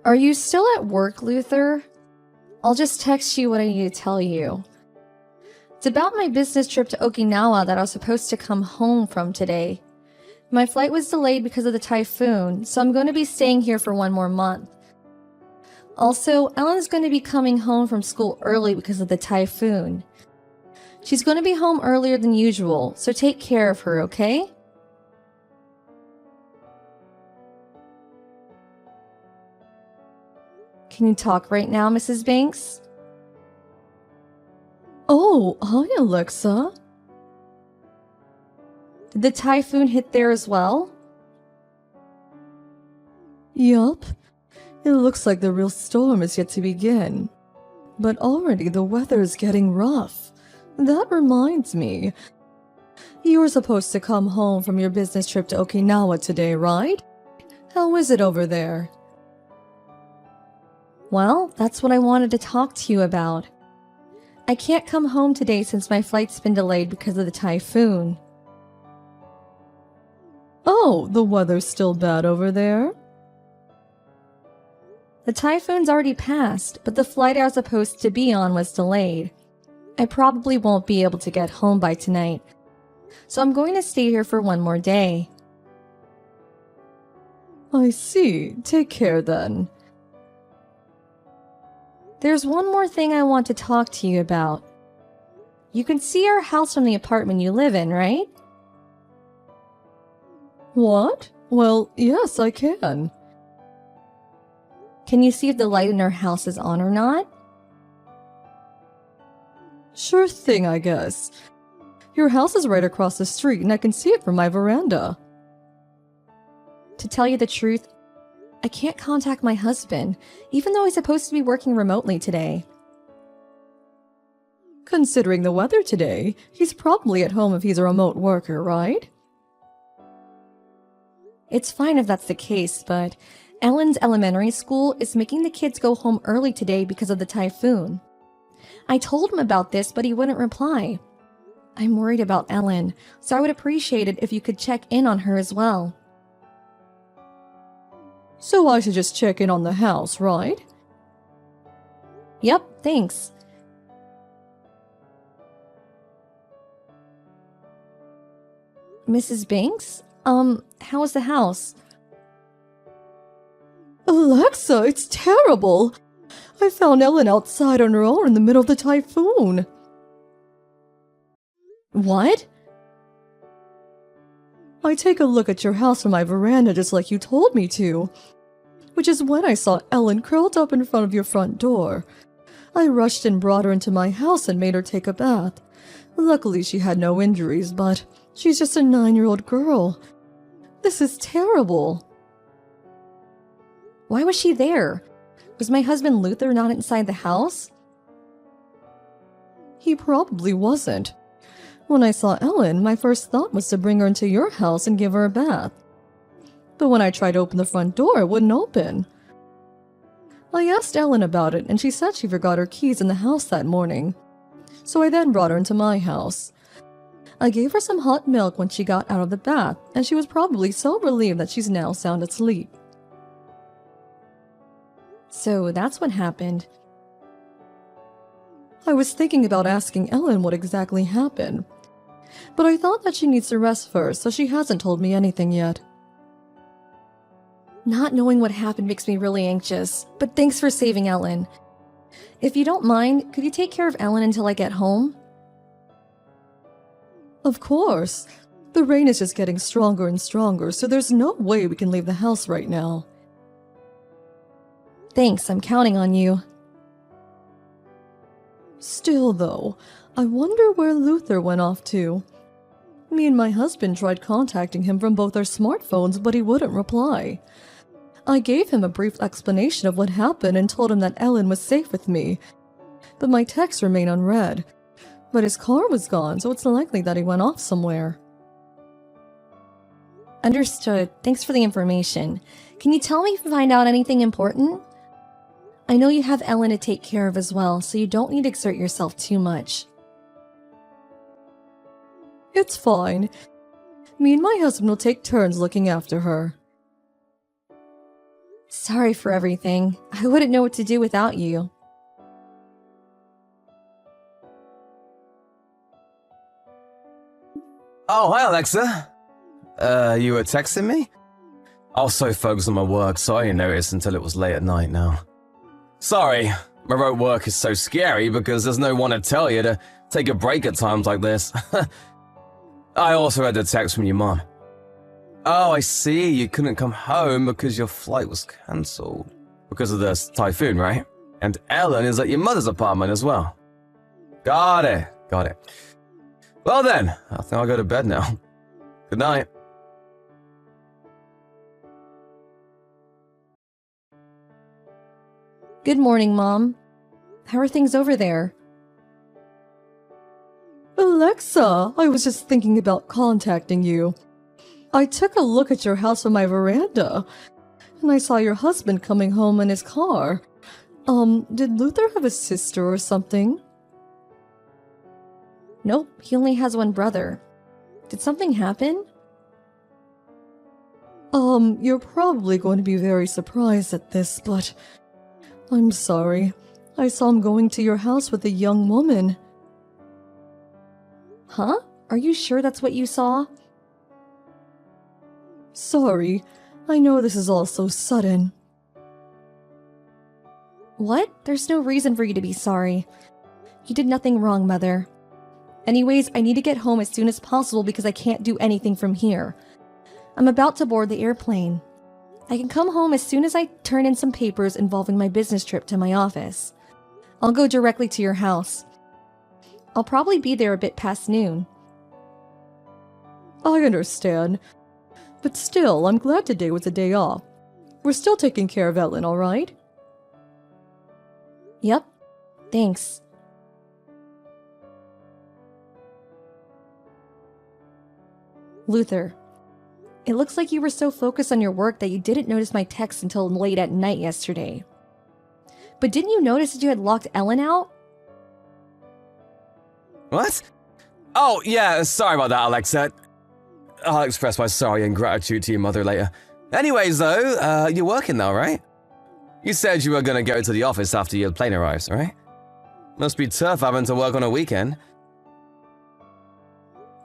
Are you still at work, Luther? I'll just text you what I need to tell you. It's about my business trip to Okinawa that I was supposed to come home from today. My flight was delayed because of the typhoon, so I'm going to be staying here for 1 more month. Also, Ellen's going to be coming home from school early because of the typhoon. She's going to be home earlier than usual, so take care of her, okay? Can you talk right now, Mrs. Banks? Oh, hi, Alexa. Did the typhoon hit there as well? Yup. It looks like the real storm is yet to begin. But already the weather is getting rough. That reminds me. You were supposed to come home from your business trip to Okinawa today, right? How is it over there? Well, that's what I wanted to talk to you about. I can't come home today since my flight's been delayed because of the typhoon. Oh, the weather's still bad over there? The typhoon's already passed, but the flight I was supposed to be on was delayed. I probably won't be able to get home by tonight, so I'm going to stay here for 1 more day. I see. Take care then. There's one more thing I want to talk to you about. You can see our house from the apartment you live in, right? What? Well, yes, I can. Can you see if the light in our house is on or not? Sure thing, I guess. Your house is right across the street and I can see it from my veranda. To tell you the truth, I can't contact my husband, even though he's supposed to be working remotely today. Considering the weather today, he's probably at home if he's a remote worker, right? It's fine if that's the case, but Ellen's elementary school is making the kids go home early today because of the typhoon. I told him about this, but he wouldn't reply. I'm worried about Ellen, so I would appreciate it if you could check in on her as well. So I should just check in on the house, right? Yep, thanks. Mrs. Banks? How is the house? Alexa, it's terrible! I found Ellen outside on her own in the middle of the typhoon. What? I take a look at your house from my veranda just like you told me to, which is when I saw Ellen curled up in front of your front door. I rushed and brought her into my house and made her take a bath. Luckily, she had no injuries, but she's just a 9-year-old girl. This is terrible. Why was she there? Was my husband Luther not inside the house? He probably wasn't. When I saw Ellen, my first thought was to bring her into your house and give her a bath. But when I tried to open the front door, it wouldn't open. I asked Ellen about it, and she said she forgot her keys in the house that morning. So I then brought her into my house. I gave her some hot milk when she got out of the bath, and she was probably so relieved that she's now sound asleep. So that's what happened. I was thinking about asking Ellen what exactly happened, but I thought that she needs to rest first, so she hasn't told me anything yet. Not knowing what happened makes me really anxious, but thanks for saving Ellen. If you don't mind, could you take care of Ellen until I get home? Of course. The rain is just getting stronger and stronger, so there's no way we can leave the house right now. Thanks, I'm counting on you. Still, though, I wonder where Luther went off to. Me and my husband tried contacting him from both our smartphones, but he wouldn't reply. I gave him a brief explanation of what happened and told him that Ellen was safe with me, but my texts remain unread. But his car was gone, so it's likely that he went off somewhere. Understood. Thanks for the information. Can you tell me if you find out anything important? I know you have Ellen to take care of as well, so you don't need to exert yourself too much. It's fine. Me and my husband will take turns looking after her. Sorry for everything. I wouldn't know what to do without you. Oh, hi, Alexa. You were texting me? I was so focused on my work, so I didn't notice until it was late at night now. Sorry, remote work is so scary because there's no one to tell you to take a break at times like this. I also had a text from your mom. Oh, I see, you couldn't come home because your flight was cancelled. Because of the typhoon, right? And Ellen is at your mother's apartment as well. Got it. Well then, I think I'll go to bed now. Good night. Good morning, Mom. How are things over there? Alexa, I was just thinking about contacting you. I took a look at your house from my veranda, and I saw your husband coming home in his car. Did Luther have a sister or something? Nope, he only has one brother. Did something happen? You're probably going to be very surprised at this, but I'm sorry. I saw him going to your house with a young woman. Huh? Are you sure that's what you saw? Sorry, I know this is all so sudden. What? There's no reason for you to be sorry. You did nothing wrong, Mother. Anyways, I need to get home as soon as possible because I can't do anything from here. I'm about to board the airplane. I can come home as soon as I turn in some papers involving my business trip to my office. I'll go directly to your house. I'll probably be there a bit past noon. I understand. But still, I'm glad today was a day off. We're still taking care of Ellen, all right? Yep. Thanks. Luther, it looks like you were so focused on your work that you didn't notice my text until late at night yesterday. But didn't you notice that you had locked Ellen out? What? Oh, yeah, sorry about that, Alexa. I'll express my sorry and gratitude to your mother later. Anyways, though, you're working now, right? You said you were gonna go to the office after your plane arrives, right? Must be tough having to work on a weekend.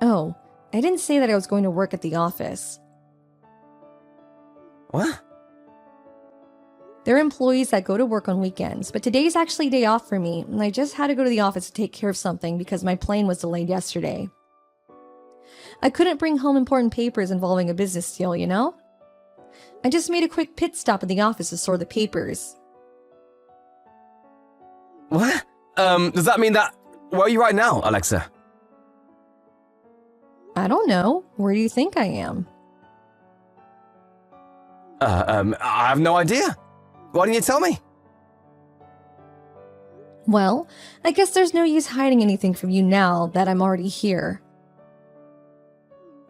Oh, I didn't say that I was going to work at the office. What? There are employees that go to work on weekends, but today's actually a day off for me, and I just had to go to the office to take care of something because my plane was delayed yesterday. I couldn't bring home important papers involving a business deal, you know? I just made a quick pit stop at the office to store the papers. What? Does that mean that... Where are you right now, Alexa? I don't know. Where do you think I am? I have no idea. Why didn't you tell me? Well, I guess there's no use hiding anything from you now that I'm already here.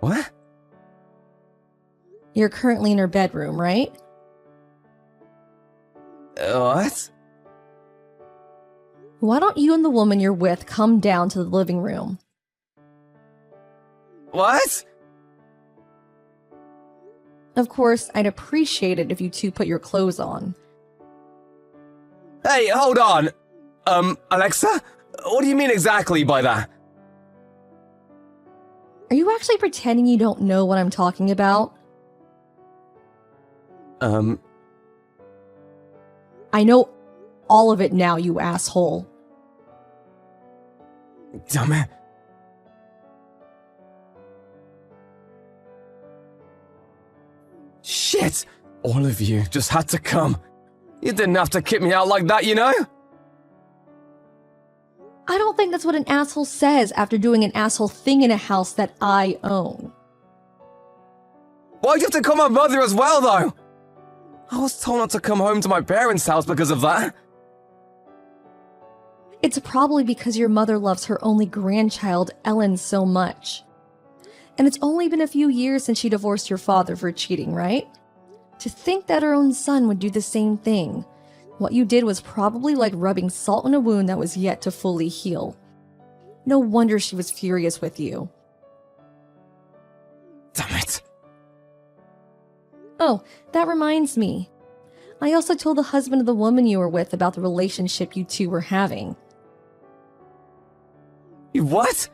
What? You're currently in her bedroom, right? What? Why don't you and the woman you're with come down to the living room? What? Of course, I'd appreciate it if you two put your clothes on. Hey, hold on. Alexa? What do you mean exactly by that? Are you actually pretending you don't know what I'm talking about? I know all of it now, you asshole. Damn it. Shit! All of you just had to come. You didn't have to kick me out like that, you know? I don't think that's what an asshole says after doing an asshole thing in a house that I own. Why'd you have to call my mother as well, though? I was told not to come home to my parents' house because of that. It's probably because your mother loves her only grandchild, Ellen, so much. And it's only been a few years since she divorced your father for cheating, right? To think that her own son would do the same thing. What you did was probably like rubbing salt in a wound that was yet to fully heal. No wonder she was furious with you. Damn it. Oh, that reminds me. I also told the husband of the woman you were with about the relationship you two were having. You what?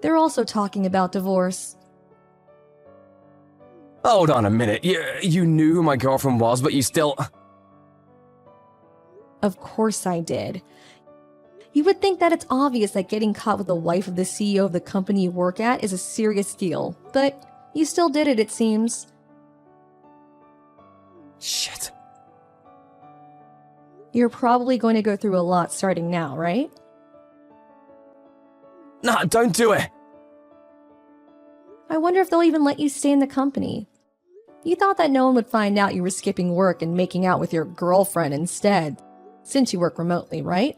They're also talking about divorce. Hold on a minute. You knew who my girlfriend was, but you still... Of course I did. You would think that it's obvious that getting caught with the wife of the CEO of the company you work at is a serious deal, but you still did it seems. Shit. You're probably going to go through a lot starting now, right? Nah, don't do it. I wonder if they'll even let you stay in the company. You thought that no one would find out you were skipping work and making out with your girlfriend instead, since you work remotely, right?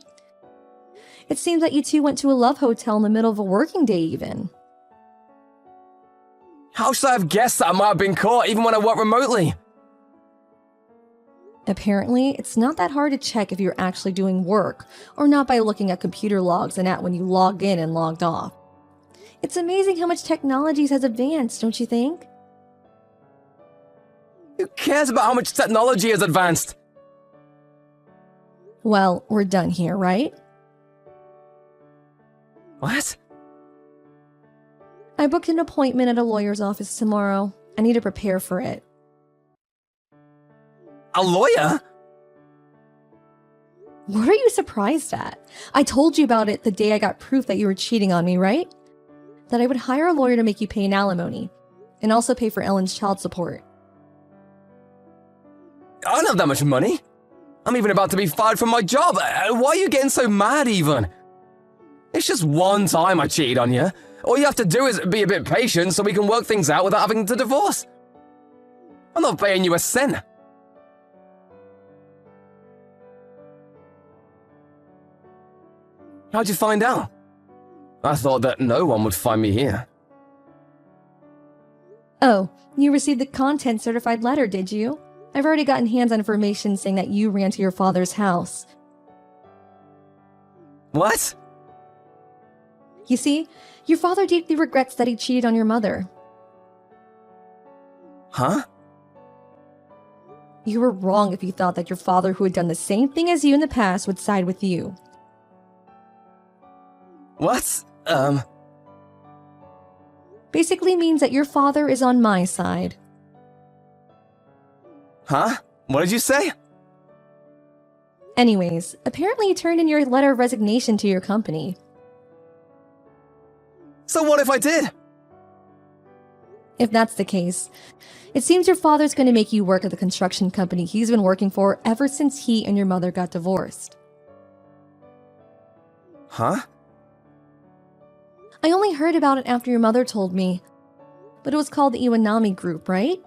It seems that you two went to a love hotel in the middle of a working day even. How should I have guessed that I might have been caught even when I work remotely? Apparently, it's not that hard to check if you're actually doing work, or not by looking at computer logs and at when you logged in and logged off. It's amazing how much technology has advanced, don't you think? Who cares about how much technology has advanced? Well, we're done here, right? What? I booked an appointment at a lawyer's office tomorrow. I need to prepare for it. A lawyer? What are you surprised at? I told you about it the day I got proof that you were cheating on me, right? That I would hire a lawyer to make you pay an alimony, and also pay for Ellen's child support. I don't have that much money. I'm even about to be fired from my job. Why are you getting so mad even? It's just one time I cheated on you. All you have to do is be a bit patient so we can work things out without having to divorce. I'm not paying you a cent. How'd you find out? I thought that no one would find me here. Oh, you received the content certified letter, did you? I've already gotten hands-on information saying that you ran to your father's house. What? You see, your father deeply regrets that he cheated on your mother. Huh? You were wrong if you thought that your father, who had done the same thing as you in the past, would side with you. What? Basically means that your father is on my side. Huh? What did you say? Anyways, apparently you turned in your letter of resignation to your company. So what if I did? If that's the case, it seems your father's going to make you work at the construction company he's been working for ever since he and your mother got divorced. Huh? I only heard about it after your mother told me. But it was called the Iwanami Group, right?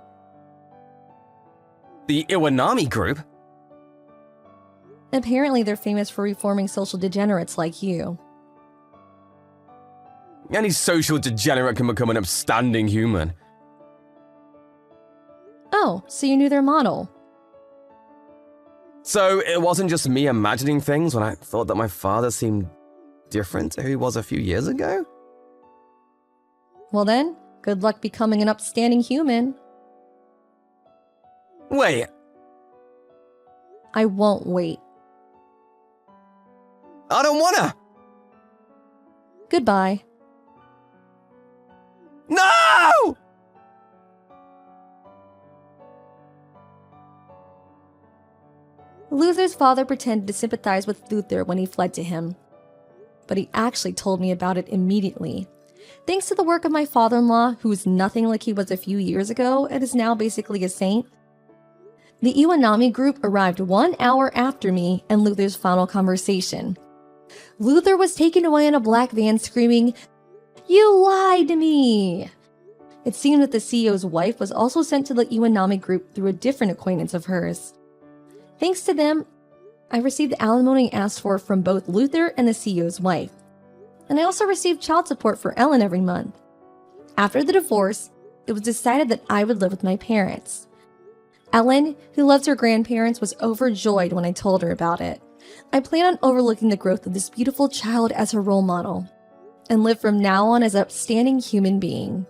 The Iwanami Group? Apparently they're famous for reforming social degenerates like you. Any social degenerate can become an upstanding human. Oh, so you knew their model. So it wasn't just me imagining things when I thought that my father seemed different to who he was a few years ago? Well then, good luck becoming an upstanding human. Wait. I won't wait. I don't wanna! Goodbye. No! Luther's father pretended to sympathize with Luther when he fled to him. But he actually told me about it immediately. Thanks to the work of my father-in-law, who is nothing like he was a few years ago and is now basically a saint, the Iwanami Group arrived 1 hour after me and Luther's final conversation. Luther was taken away in a black van screaming, "You lied to me!" It seemed that the CEO's wife was also sent to the Iwanami Group through a different acquaintance of hers. Thanks to them, I received the alimony asked for from both Luther and the CEO's wife. And I also received child support for Ellen every month. After the divorce, it was decided that I would live with my parents. Ellen, who loves her grandparents, was overjoyed when I told her about it. I plan on overlooking the growth of this beautiful child as her role model, and live from now on as an upstanding human being.